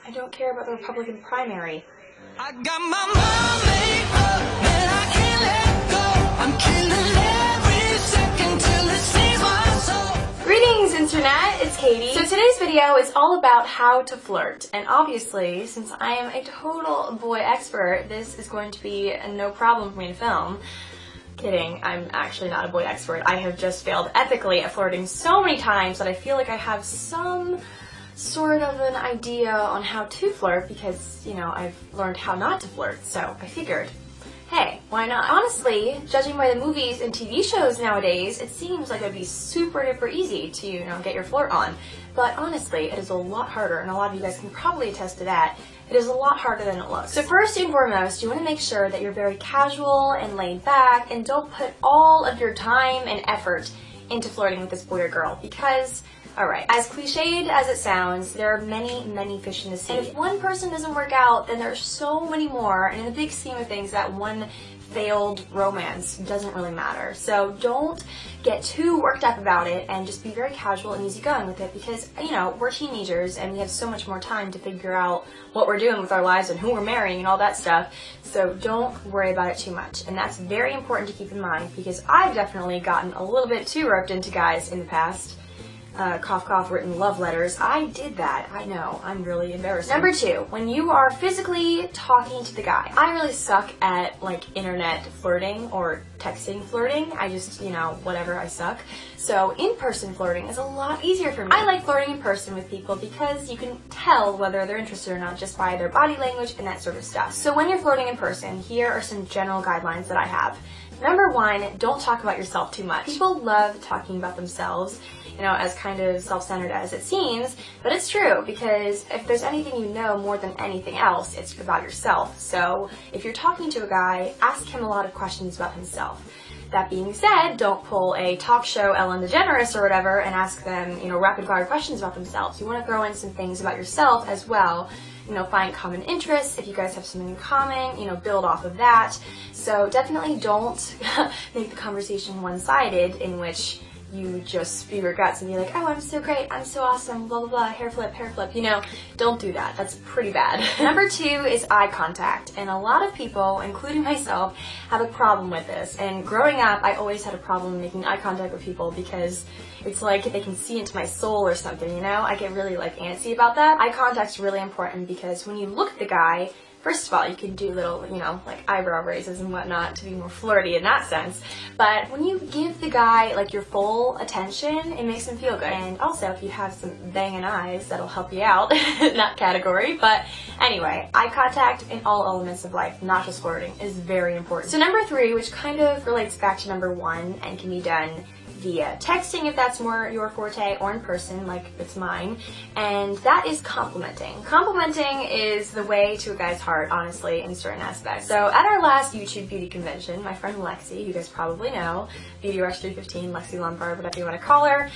I don't care about the Republican primary. I got my mind made up and I can't let go. I'm killing every second till it sees my soul. Greetings, Internet! It's Katie. So today's video is all about how to flirt. And obviously, since I am a total boy expert, this is going to be no problem for me to film. Kidding, I'm actually not a boy expert. I have just failed epically at flirting so many times that I feel like I have some sort of an idea on how to flirt because, you know, I've learned how not to flirt, so I figured, hey, why not? Honestly, judging by the movies and TV shows nowadays, it seems like it would be super duper easy to, you know, get your flirt on. But honestly, it is a lot harder, and a lot of you guys can probably attest to that. It is a lot harder than it looks. So first and foremost, you want to make sure that you're very casual and laid back and don't put all of your time and effort into flirting with this boy or girl because, alright, as cliched as it sounds, there are many, many fish in the sea. And if one person doesn't work out, then there's so many more, and in the big scheme of things, that one failed romance doesn't really matter. So don't get too worked up about it and just be very casual and easygoing with it because, you know, we're teenagers and we have so much more time to figure out what we're doing with our lives and who we're marrying and all that stuff. So don't worry about it too much. And that's very important to keep in mind because I've definitely gotten a little bit too roped into guys in the past. Cough cough, written love letters. I did that. I know. I'm really embarrassed. Number 2, when you are physically talking to the guy. I really suck at like internet flirting or texting flirting. I just, you know, whatever, I suck. So in-person flirting is a lot easier for me. I like flirting in person with people because you can tell whether they're interested or not just by their body language and that sort of stuff. So when you're flirting in person, here are some general guidelines that I have. Number 1, don't talk about yourself too much. People love talking about themselves, you know, as kind of self-centered as it seems, but it's true because if there's anything you know more than anything else, it's about yourself. So if you're talking to a guy, ask him a lot of questions about himself. That being said, don't pull a talk show Ellen DeGeneres or whatever and ask them, you know, rapid fire questions about themselves. You want to throw in some things about yourself as well. You know, find common interests. If you guys have something in common, you know, build off of that. So definitely don't make the conversation one-sided in which you just spew your guts and be like, oh, I'm so great, I'm so awesome, blah, blah, blah, hair flip, you know, don't do that. That's pretty bad. Number 2 is eye contact. And a lot of people, including myself, have a problem with this. And growing up, I always had a problem making eye contact with people because it's like they can see into my soul or something, you know? I get really, like, antsy about that. Eye contact's really important because when you look at the guy, first of all, you can do little, you know, like eyebrow raises and whatnot to be more flirty in that sense. But when you give the guy, like, your full attention, it makes him feel good. And also, if you have some banging eyes, that'll help you out. That category. But anyway, eye contact in all elements of life, not just flirting, is very important. So number 3, which kind of relates back to number 1 and can be done via texting if that's more your forte, or in person like it's mine, and that is complimenting. Complimenting is the way to a guy's heart, honestly, in certain aspects. So at our last YouTube beauty convention, my friend Lexi, who you guys probably know, Beauty Rush 315, Lexi Lombard, whatever you want to call her,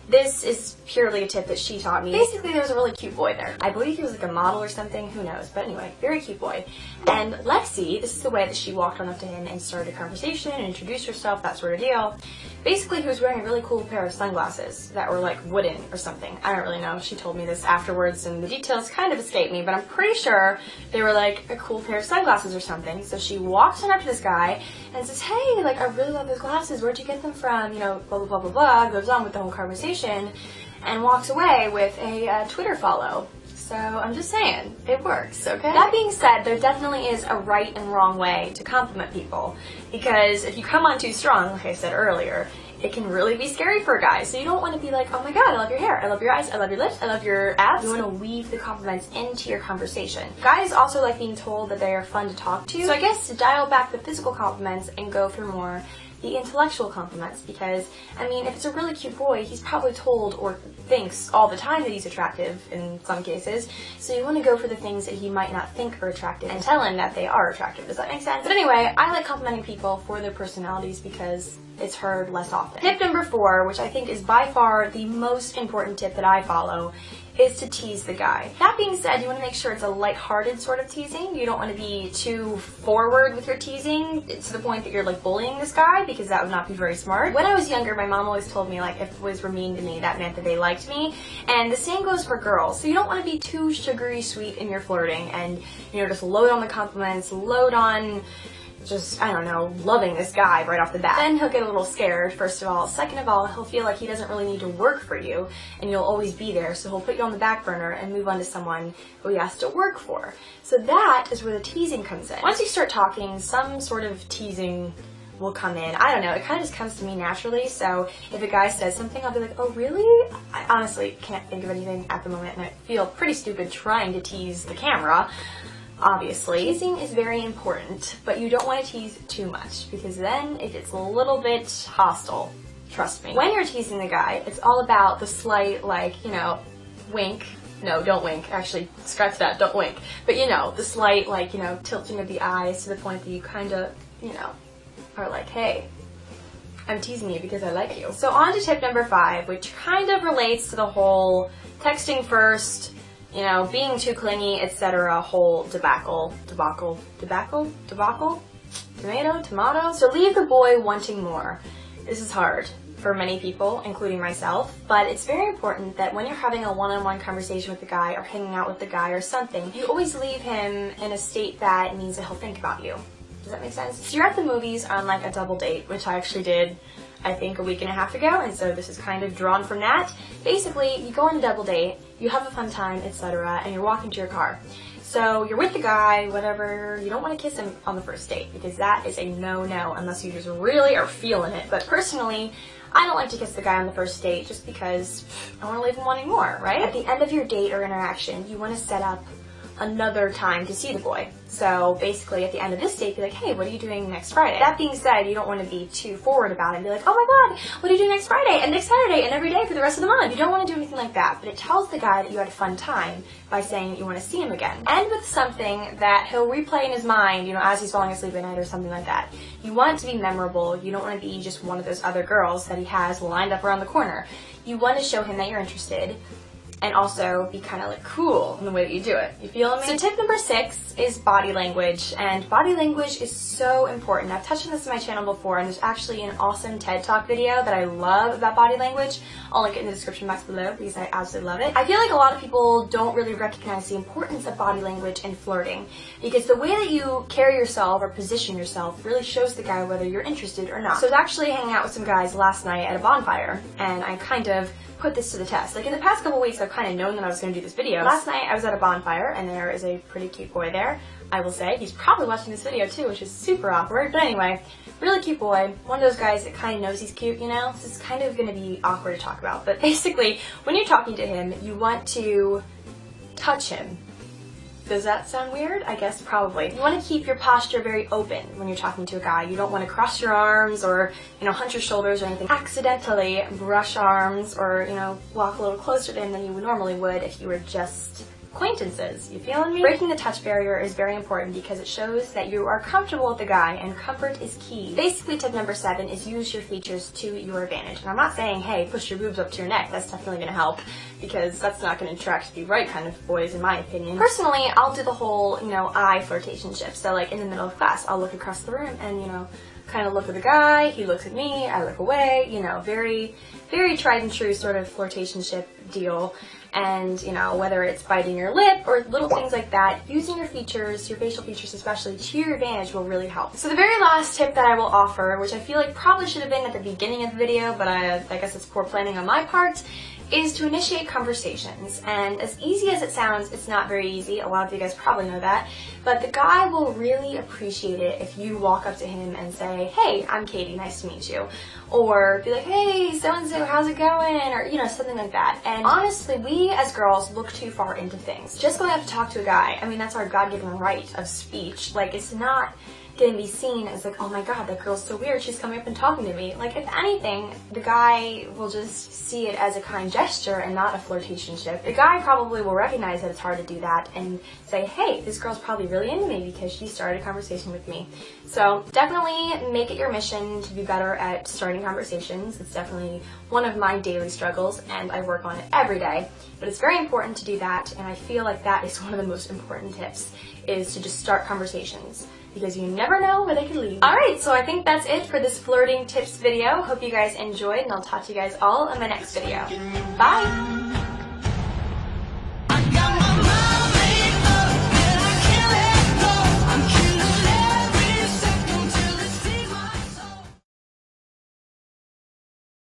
this is purely a tip that she taught me. Basically, there was a really cute boy there. I believe he was like a model or something, who knows, but anyway, very cute boy. And Lexi, this is the way that she walked on up to him and started a conversation and introduced herself, that sort of deal. Basically, he was wearing a really cool pair of sunglasses that were like wooden or something. I don't really know. She told me this afterwards and the details kind of escaped me, but I'm pretty sure they were like a cool pair of sunglasses or something. So she walks on up to this guy and says, hey, like, I really love those glasses. Where'd you get them from? You know, blah, blah, blah, blah, blah. Goes on with the whole conversation and walks away with a Twitter follow. So I'm just saying, it works, okay? That being said, there definitely is a right and wrong way to compliment people, because if you come on too strong, like I said earlier, it can really be scary for a guy. So you don't want to be like, oh my god, I love your hair, I love your eyes, I love your lips, I love your abs. You want to weave the compliments into your conversation. Guys also like being told that they are fun to talk to. So I guess to dial back the physical compliments and go for more the intellectual compliments, because, I mean, if it's a really cute boy, he's probably told or thinks all the time that he's attractive in some cases, so you want to go for the things that he might not think are attractive and tell him that they are attractive. Does that make sense? But anyway, I like complimenting people for their personalities because it's heard less often. Tip number 4, which I think is by far the most important tip that I follow, is to tease the guy. That being said, you want to make sure it's a lighthearted sort of teasing. You don't want to be too forward with your teasing to the point that you're like bullying this guy, because that would not be very smart. When I was younger, my mom always told me like if boys were mean to me, that meant that they liked me, and the same goes for girls. So you don't want to be too sugary sweet in your flirting and, you know, just load on the compliments, load on just, I don't know, loving this guy right off the bat. Then he'll get a little scared, first of all. Second of all, he'll feel like he doesn't really need to work for you, and you'll always be there, so he'll put you on the back burner and move on to someone who he has to work for. So that is where the teasing comes in. Once you start talking, some sort of teasing will come in. I don't know, it kind of just comes to me naturally, so if a guy says something, I'll be like, oh really? I honestly can't think of anything at the moment, and I feel pretty stupid trying to tease the camera. Obviously, teasing is very important, but you don't want to tease too much, because then it gets a little bit hostile. Trust me. When you're teasing the guy, it's all about the slight, like, you know, wink. No, don't wink. Actually, scratch that, don't wink. But you know, the slight, like, you know, tilting of the eyes to the point that you kind of, you know, are like, hey, I'm teasing you because I like you. So on to tip number 5, which kind of relates to the whole texting first, you know, being too clingy, etc. whole debacle, tomato. So leave the boy wanting more. This is hard for many people, including myself, but it's very important that when you're having a one-on-one conversation with the guy or hanging out with the guy or something, you always leave him in a state that means that he'll think about you. Does that make sense? So you're at the movies on like a double date, which I actually did, I think, a week and a half ago, and so this is kind of drawn from that. Basically, you go on a double date, you have a fun time, etc., and you're walking to your car. So you're with the guy, whatever, you don't want to kiss him on the first date, because that is a no-no unless you just really are feeling it. But personally, I don't like to kiss the guy on the first date just because I want to leave him wanting more, right? At the end of your date or interaction, you want to set up another time to see the boy. So basically at the end of this date, be like, hey, what are you doing next Friday? That being said, you don't want to be too forward about it and be like, oh my god, what are you doing next Friday and next Saturday and every day for the rest of the month? You don't want to do anything like that, but it tells the guy that you had a fun time by saying that you want to see him again. End with something that he'll replay in his mind, you know, as he's falling asleep at night or something like that. You want it to be memorable. You don't want to be just one of those other girls that he has lined up around the corner. You want to show him that you're interested, and also be kind of like cool in the way that you do it. You feel me? So tip number 6 is body language, and body language is so important. I've touched on this on my channel before, and there's actually an awesome TED Talk video that I love about body language. I'll link it in the description box below because I absolutely love it. I feel like a lot of people don't really recognize the importance of body language in flirting, because the way that you carry yourself or position yourself really shows the guy whether you're interested or not. So I was actually hanging out with some guys last night at a bonfire, and I kind of put this to the test. Like in the past couple weeks, I've kind of known that I was going to do this video. Last night I was at a bonfire and there is a pretty cute boy there. I will say, he's probably watching this video too, which is super awkward, but anyway, really cute boy. One of those guys that kind of knows he's cute, you know? So it's kind of going to be awkward to talk about, but basically, when you're talking to him, you want to touch him. Does that sound weird? I guess probably. You want to keep your posture very open when you're talking to a guy. You don't want to cross your arms or, you know, hunch your shoulders or anything. Accidentally brush arms or, you know, walk a little closer to him than you normally would if you were just acquaintances. You feeling me? Breaking the touch barrier is very important because it shows that you are comfortable with the guy, and comfort is key. Basically, tip number 7 is use your features to your advantage. And I'm not saying, hey, push your boobs up to your neck. That's definitely going to help, because that's not going to attract the right kind of boys, in my opinion. Personally, I'll do the whole, you know, eye flirtationship. So like in the middle of class, I'll look across the room and, you know, kind of look at the guy, he looks at me, I look away, you know, very, very tried and true sort of flirtationship deal. And, you know, whether it's biting your lip or little things like that, using your features, your facial features especially, to your advantage will really help. So the very last tip that I will offer, which I feel like probably should have been at the beginning of the video, but I guess it's poor planning on my part, is to initiate conversations. And as easy as it sounds, it's not very easy. A lot of you guys probably know that. But the guy will really appreciate it if you walk up to him and say, hey, I'm Katie, nice to meet you. Or be like, hey, so-and-so, how's it going? Or, you know, something like that. And honestly, we as girls look too far into things. Just going up to talk to a guy, I mean, that's our God-given right of speech. Like, it's not getting to be seen as like, oh my god, that girl's so weird, she's coming up and talking to me. Like, if anything, the guy will just see it as a kind gesture and not a flirtationship. The guy probably will recognize that it's hard to do that and say, hey, this girl's probably really into me because she started a conversation with me. So definitely make it your mission to be better at starting conversations. It's definitely one of my daily struggles and I work on it every day. But it's very important to do that, and I feel like that is one of the most important tips, is to just start conversations, because you never know where they could lead. Alright, so I think that's it for this flirting tips video. Hope you guys enjoyed, and I'll talk to you guys all in my next video. Bye!